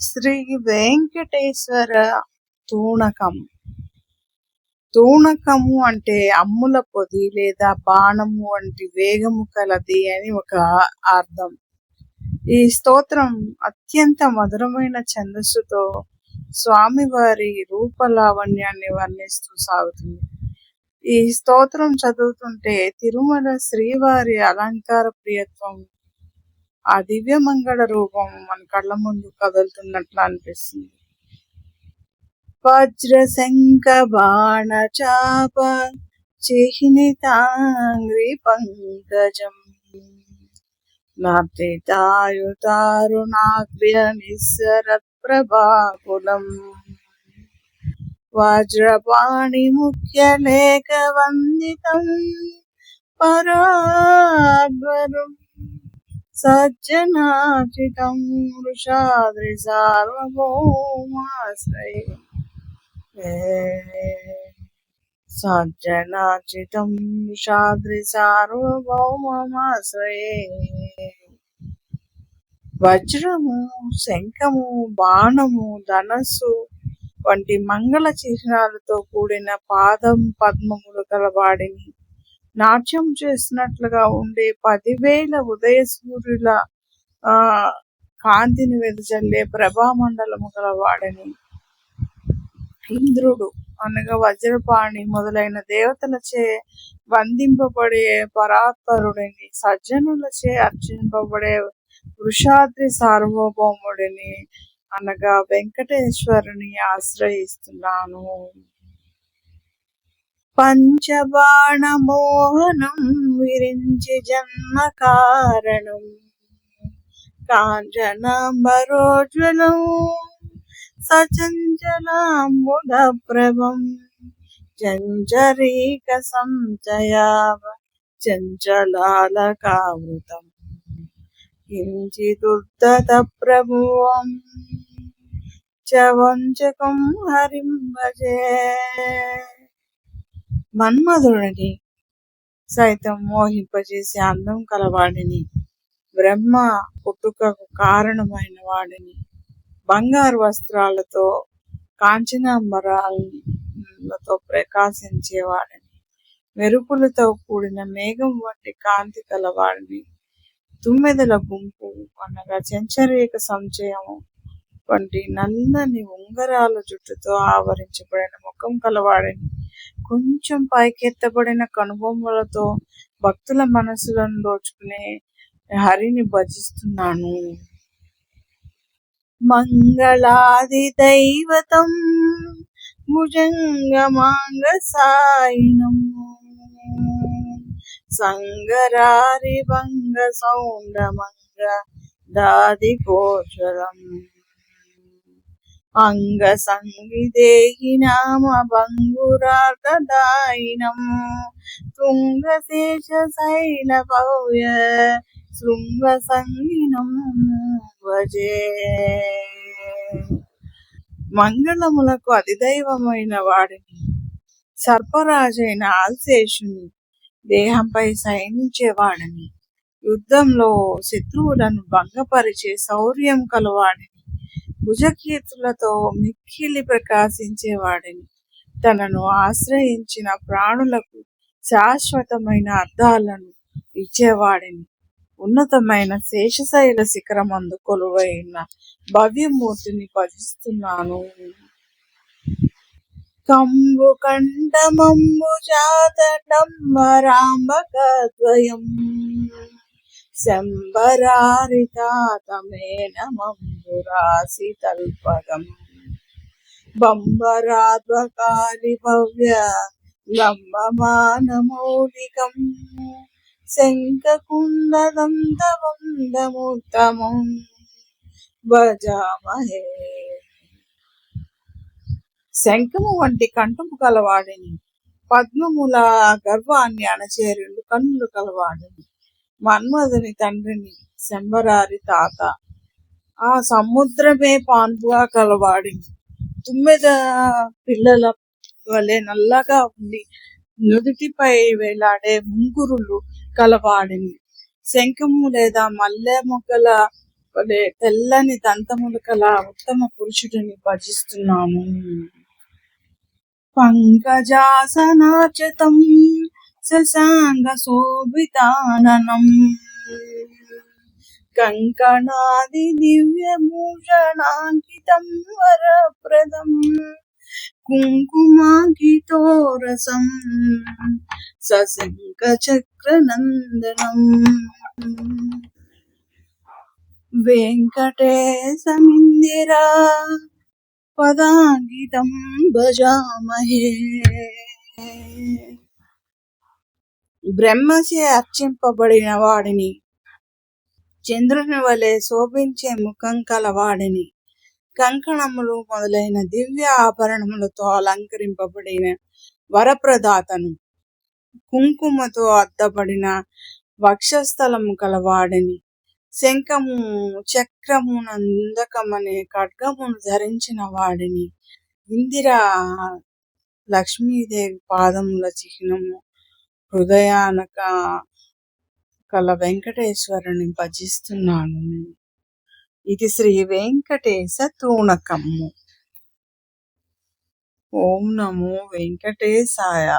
శ్రీ వెంకటేశ్వర తూణకం. తూణకము అంటే అమ్ముల పొది లేదా బాణము వంటి వేగము కలది అని ఒక అర్థం. ఈ స్తోత్రం అత్యంత మధురమైన ఛందస్సుతో స్వామివారి రూపలావణ్యాన్ని వర్ణిస్తూ సాగుతుంది. ఈ స్తోత్రం చదువుతుంటే తిరుమల శ్రీవారి అలంకార ప్రియత్వం, ఆ దివ్య మంగళ రూపం మన కళ్ళ ముందు కదులుతున్నట్లు అనిపిస్తుంది. వజ్ర శంఖ బాణ చాప చిహ్నితాంగ్రి పంకజం నార్తితాయుతారుణాగ్ర్య నిస్సరత్ ప్రభాకులం వజ్రపాణి ముఖ్య లేఖ వందితం పరాగ్వరం సజ్జనాచితం వృషాద్రి సార్వభౌమాశ్రయం సజ్జనాచితం వృషాద్రి సార్వభౌమాశ్రయే. వజ్రము, శంఖము, బాణము, ధనస్సు వంటి మంగళ చిహ్నాలతో కూడిన పాదం పద్మములు గలవాడిని, నాట్యం చేసినట్లుగా ఉండే 10,000 ఉదయ సూర్యుల కాంతిని వెదజల్లే ప్రభామండలము గలవాడని, ఇంద్రుడు అనగా వజ్రపాణి మొదలైన దేవతలచే వందింపబడే పరాత్పరుడిని, సజ్జనులచే అర్చింపబడే వృషాద్రి సార్వభౌముడిని అనగా వెంకటేశ్వరుని ఆశ్రయిస్తున్నాను. పంచబాణ మోహనం విరించి జన్మ కారణం కాంచనాంబరోజ్వలం సచంచలాంబుద ప్రభం చంచరీక సంచయావ చంచలాలకావృతం కించిదుద్ధత ప్రభువం చవంచకం హరిం భజే. మన్మధుడిని సైతం మోహింపజేసే అందం కలవాడిని, బ్రహ్మ పుట్టుకకు కారణమైన వాడిని, బంగారు వస్త్రాలతో కాంచనాంబరాలతో ప్రకాశించేవాడిని, మెరుపులతో కూడిన మేఘం వంటి కాంతి కలవాడిని, తుమ్మెదల గుంపు అనగా చెంచరేక సంచయము వంటి నల్లని ఉంగరాల జుట్టుతో ఆవరించబడిన ముఖం కలవాడిని, కొంచెం పైకెత్తబడిన కనుబొమ్మలతో భక్తుల మనసులను దోచుకునే హరిని భజిస్తున్నాను. మంగళాది దైవతం భుజంగమాంగ సాయినం సంగరారి భంగ సౌండమంగ దాది గోచరం అంగ సంవిదేహి నామ భంగురార్ధదాయినం తుంగశేష శైల భవ్య శృంగ సంగినం భజే. మంగళములకు అధిదైవమైన వాడిని, సర్పరాజైన ఆల్శేషుని దేహంపై శయనించేవాడిని, యుద్ధంలో శత్రువులను భంగపరిచే శౌర్యం కలవాడిని, భుజకీర్తులతో మిక్కిలి ప్రకాశించేవాడిని, తనను ఆశ్రయించిన ప్రాణులకు శాశ్వతమైన అర్థాలను ఇచ్చేవాడిని, ఉన్నతమైన శేషశైల శిఖరమందు కొలువైన భవ్యమూర్తిని భజిస్తున్నాను. కంబు కంఠమంబు జాతడంబరాంబకద్వయం శంబరారితాతమేనమంబురాసి తల్పగం బంబరాద్వకాలి భవ్య లంబమానమౌలికం శంఖకుండదంతవందముత్తమం భజామహే. శంఖము వంటి కంఠము కలవాడిని, పద్మముల గర్వాన్ని అణచే 2 కన్నులు కలవాడిని, మన్మధుని తండ్రిని, శంబరారి తాత, ఆ సముద్రమే పాన్పుగా కలవాడిని, తుమ్మెద పిల్లల వలె నల్లగా ఉండి నుదుటిపై వేలాడే ముంగురులు కలవాడిని, శంఖము లేదా మల్లె మొగ్గల వలె తెల్లని దంతములు కల ఉత్తమ పురుషుడిని భజిస్తున్నాను. పంకజాసనార్చితం శశాంక శోభితాననం కంకణాది దివ్యభూషణాంకితం వరప్రదం కుంకుమాంకితోరసం సశంఖ చక్రనందనం వెంకటేశమిందిరా పదాంకితం భజామహే. బ్రహ్మచే అర్చింపబడిన వాడిని, చంద్రుని వలె శోభించే ముఖం కలవాడిని, కంకణములు మొదలైన దివ్య ఆభరణములతో అలంకరింపబడిన వరప్రదాతను, కుంకుమతో అద్దబడిన వక్షస్థలము కలవాడిని, శంఖము చక్రము నందకమనే ఖడ్గమును ధరించిన వాడిని, ఇందిరా లక్ష్మీదేవి పాదముల చిహ్నము హృదయాన కల వెంకటేశ్వరుని భజిస్తున్నాను. ఇది శ్రీ వెంకటేశ తూణకము. ఓం నమో వెంకటేశాయ.